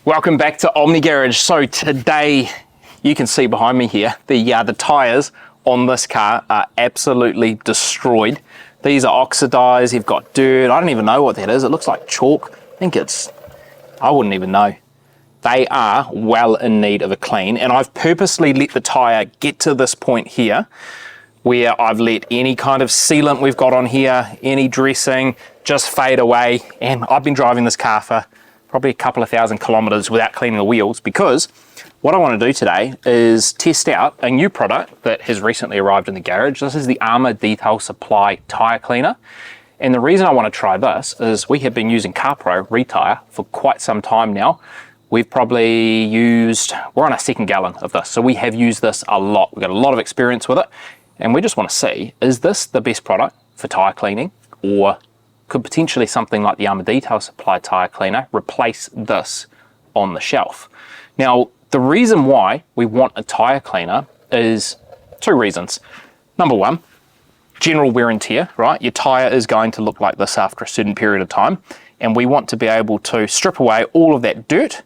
Welcome back to Omni Garage. So today, you can see behind me here, the tyres on this car are absolutely destroyed. These are oxidized, you've got dirt, I don't even know what that is. It looks like chalk. I wouldn't even know. They are well in need of a clean, and I've purposely let the tyre get to this point here where I've let any kind of sealant we've got on here, any dressing, just fade away. And I've been driving this car for probably a couple of thousand kilometers without cleaning the wheels, because what I want to do today is test out a new product that has recently arrived in the garage. This is the Armour Detail Supply Tyre Cleaner. And the reason I want to try this is we have been using CarPro ReTyre for quite some time now. We've probably used, we're on our second gallon of this, so we have used this a lot. We've got a lot of experience with it, and we just want to see, is this the best product for tyre cleaning, or could potentially something like the Armour Detail Supply Tyre Cleaner replace this on the shelf? Now, the reason why we want a tyre cleaner is two reasons. Number one, general wear and tear, right? Your tyre is going to look like this after a certain period of time, and we want to be able to strip away all of that dirt,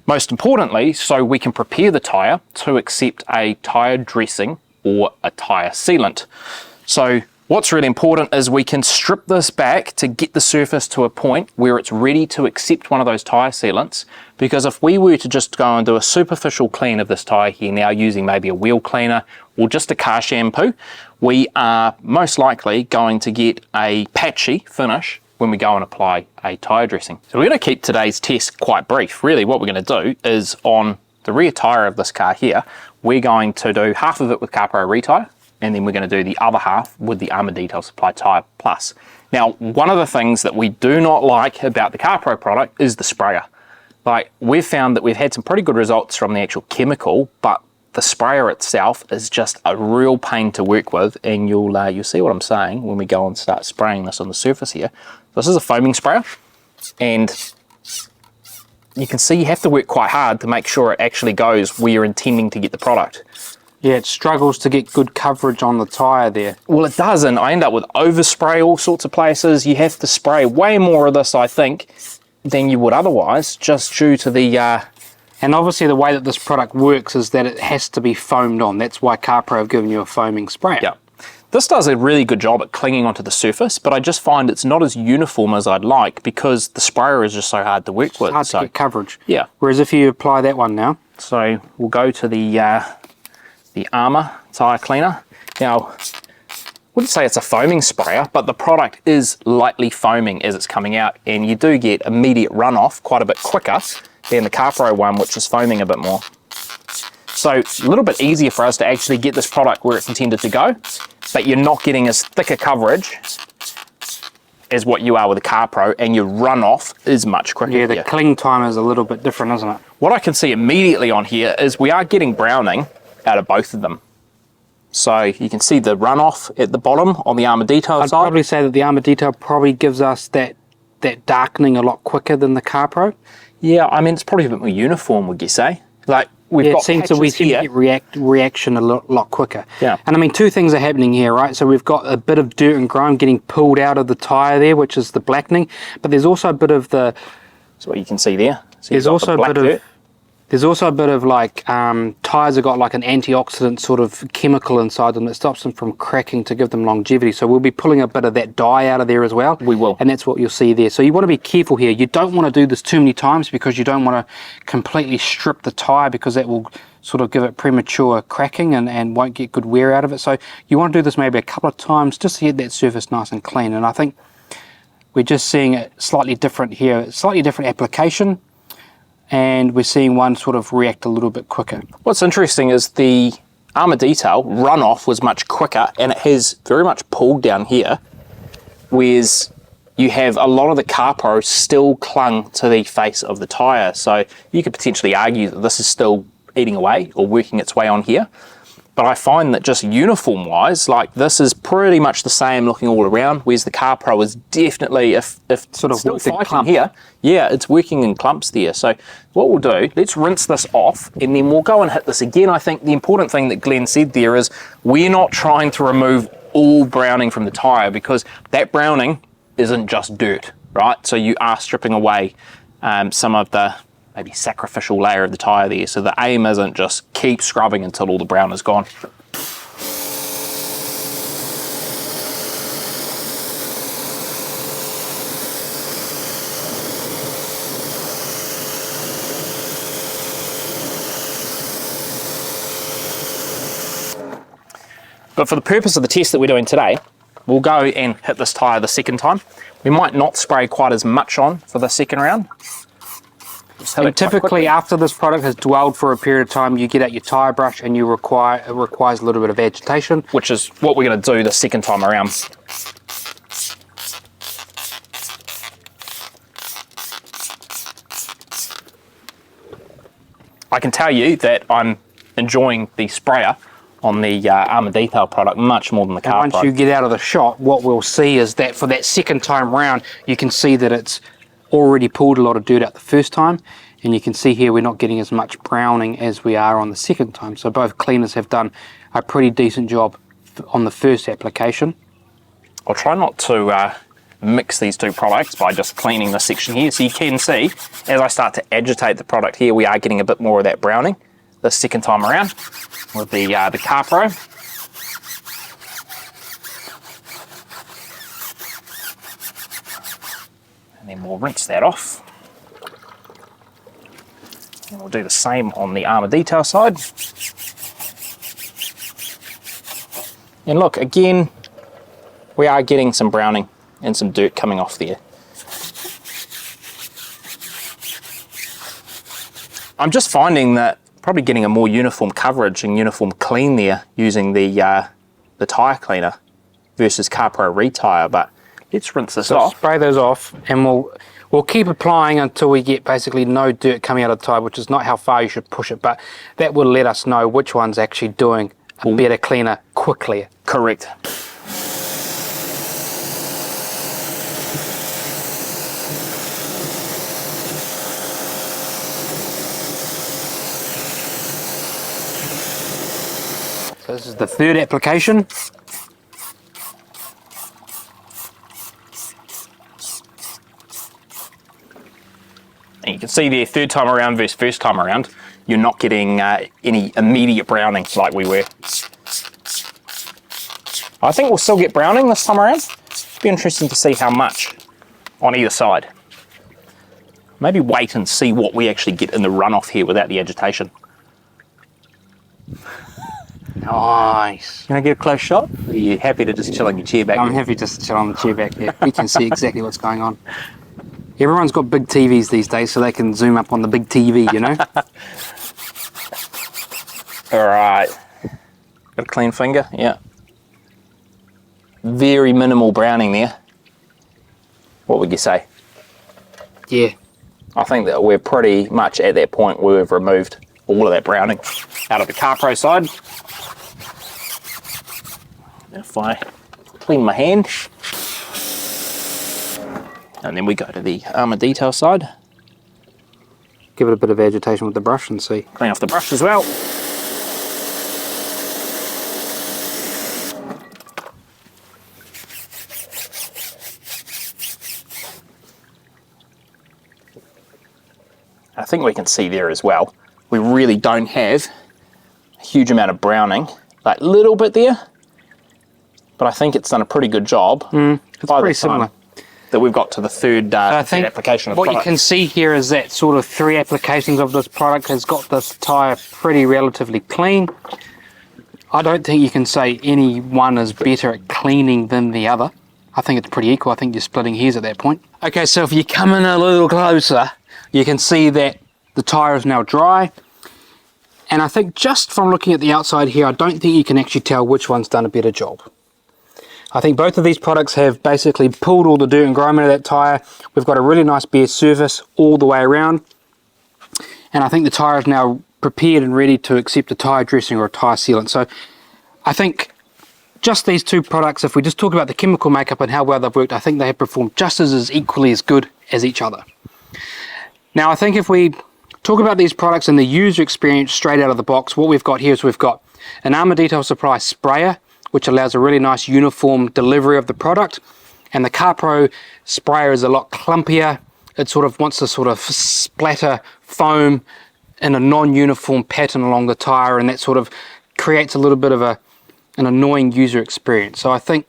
most importantly, so we can prepare the tyre to accept a tyre dressing or a tyre sealant. So what's really important is we can strip this back to get the surface to a point where it's ready to accept one of those tyre sealants, because if we were to just go and do a superficial clean of this tyre here now using maybe a wheel cleaner or just a car shampoo, we are most likely going to get a patchy finish when we go and apply a tyre dressing. So we're going to keep today's test quite brief. Really what we're going to do is on the rear tyre of this car here, we're going to do half of it with CarPro ReTyre, and then we're going to do the other half with the Armour Detail Supply Tyre Plus. Now, one of the things that we do not like about the CarPro product is the sprayer. Like, we've found that we've had some pretty good results from the actual chemical, but the sprayer itself is just a real pain to work with, and you'll see what I'm saying when we go and start spraying this on the surface here. This is a foaming sprayer, and you can see you have to work quite hard to make sure it actually goes where you're intending to get the product. Yeah, it struggles to get good coverage on the tyre there. Well, it does, and I end up with overspray all sorts of places. You have to spray way more of this, I think, than you would otherwise, just due to the... And obviously the way that this product works is that it has to be foamed on. That's why CarPro have given you a foaming sprayer. Yeah. This does a really good job at clinging onto the surface, but I just find it's not as uniform as I'd like because the sprayer is just so hard to work with. It's hard to get coverage. Yeah. Whereas if you apply that one now. So we'll go to the Armour Tyre Cleaner. Now, I wouldn't say it's a foaming sprayer, but the product is lightly foaming as it's coming out, and you do get immediate runoff quite a bit quicker than the CarPro one, which is foaming a bit more. So a little bit easier for us to actually get this product where it's intended to go, but you're not getting as thick a coverage as what you are with the CarPro, and your runoff is much quicker. Yeah, the cling time is a little bit different, isn't it? What I can see immediately on here is we are getting browning out of both of them. So you can see the runoff at the bottom on the Armour Detail side. I'd probably say that the Armour Detail probably gives us that darkening a lot quicker than the CarPro. Yeah, I mean, it's probably a bit more uniform, would you say? Like, we've got patches we seem to get reaction a lot quicker. Yeah. And I mean, two things are happening here, right? So we've got a bit of dirt and grime getting pulled out of the tyre there, which is the blackening, but there's also a bit of the... That's what you can see there. So there's also a bit of like, tyres have got like an antioxidant sort of chemical inside them that stops them from cracking to give them longevity. So we'll be pulling a bit of that dye out of there as well. We will. And that's what you'll see there. So you want to be careful here. You don't want to do this too many times because you don't want to completely strip the tyre, because that will sort of give it premature cracking and won't get good wear out of it. So you want to do this maybe a couple of times just to get that surface nice and clean. And I think we're just seeing it slightly different here, slightly different application, and we're seeing one sort of react a little bit quicker. What's interesting is the Armour Detail runoff was much quicker, and it has very much pulled down here, whereas you have a lot of the CarPro still clung to the face of the tyre. So you could potentially argue that this is still eating away or working its way on here. But I find that just uniform wise, like, this is pretty much the same looking all around, whereas the CarPro is definitely, if sort of still fighting clump here, yeah, it's working in clumps there. So what we'll do, let's rinse this off, and then we'll go and hit this again. I think the important thing that Glenn said there is we're not trying to remove all browning from the tyre, because that browning isn't just dirt, right? So you are stripping away some of the maybe sacrificial layer of the tyre there. So the aim isn't just keep scrubbing until all the brown is gone. But for the purpose of the test that we're doing today, we'll go and hit this tyre the second time. We might not spray quite as much on for the second round. And typically after this product has dwelled for a period of time, you get out your tyre brush and it requires a little bit of agitation. Which is what we're going to do the second time around. I can tell you that I'm enjoying the sprayer on the Armour detail product much more than the CarPro. Once you get out of the shot, what we'll see is that for that second time round, you can see that it's already pulled a lot of dirt out the first time, and you can see here we're not getting as much browning as we are on the second time. So both cleaners have done a pretty decent job on the first application. I'll try not to mix these two products by just cleaning this section here. So you can see, as I start to agitate the product here, we are getting a bit more of that browning the second time around with the CarPro. And then we'll rinse that off. And we'll do the same on the Armour detail side. And look, again, we are getting some browning and some dirt coming off there. I'm just finding that probably getting a more uniform coverage and uniform clean there using the tyre cleaner versus CarPro ReTyre, but let's rinse this off. Spray those off, and we'll keep applying until we get basically no dirt coming out of the tyre, which is not how far you should push it, but that will let us know which one's actually doing a better cleaner quickly. Correct. So this is the third application. And you can see there, third time around versus first time around, you're not getting any immediate browning like we were. I think we'll still get browning this time around. It'll be interesting to see how much on either side. Maybe wait and see what we actually get in the runoff here without the agitation. Nice. Can I get a close shot? Or are you happy to just chill on your chair back I'm here? happy just to chill on the chair back here. We can see exactly what's going on. Everyone's got big TVs these days, so they can zoom up on the big TV, you know? All right. Got a clean finger? Yeah. Very minimal browning there. What would you say? Yeah. I think that we're pretty much at that point where we've removed all of that browning out of the CarPro side. If I clean my hand, and then we go to the Armour detail side. Give it a bit of agitation with the brush and see. Clean off the brush as well. I think we can see there as well, we really don't have a huge amount of browning, like a little bit there, but I think it's done a pretty good job. It's pretty similar. That we've got to the third application of the what product. you can see here is that sort of 3 applications of this product has got this tyre pretty relatively clean. I don't think you can say any one is better at cleaning than the other. I think it's pretty equal. I think you're splitting hairs at that point. Okay, so if you come in a little closer, you can see that the tyre is now dry. And I think just from looking at the outside here, I don't think you can actually tell which one's done a better job. I think both of these products have basically pulled all the dirt and grime out of that tyre. We've got a really nice bare surface all the way around. And I think the tyre is now prepared and ready to accept a tyre dressing or a tyre sealant. So I think just these two products, if we just talk about the chemical makeup and how well they've worked, I think they have performed just as equally as good as each other. Now I think if we talk about these products and the user experience straight out of the box, what we've got here is we've got an Armour Detail Supply sprayer, which allows a really nice uniform delivery of the product. And the CarPro sprayer is a lot clumpier, it sort of wants to sort of splatter foam in a non-uniform pattern along the tire, and that sort of creates a little bit of an annoying user experience. So I think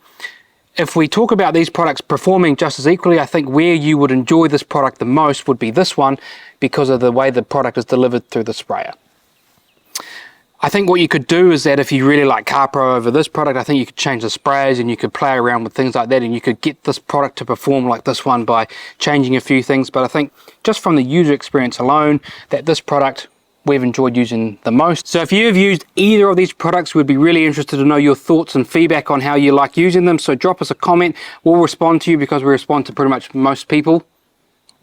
if we talk about these products performing just as equally, I think where you would enjoy this product the most would be this one, because of the way the product is delivered through the sprayer. I think what you could do is that if you really like CarPro over this product, I think you could change the sprayers and you could play around with things like that, and you could get this product to perform like this one by changing a few things. But I think just from the user experience alone, that this product we've enjoyed using the most. So if you've used either of these products, we'd be really interested to know your thoughts and feedback on how you like using them. So drop us a comment. We'll respond to you, because we respond to pretty much most people.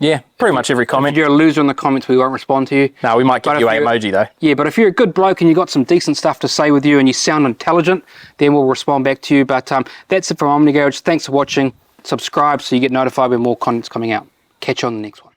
Yeah, pretty much every comment. If you're a loser in the comments, we won't respond to you. No, we might give you an emoji though. Yeah, but if you're a good bloke and you've got some decent stuff to say with you and you sound intelligent, then we'll respond back to you. But that's it from Omni Garage. Thanks for watching. Subscribe so you get notified when more content's coming out. Catch you on the next one.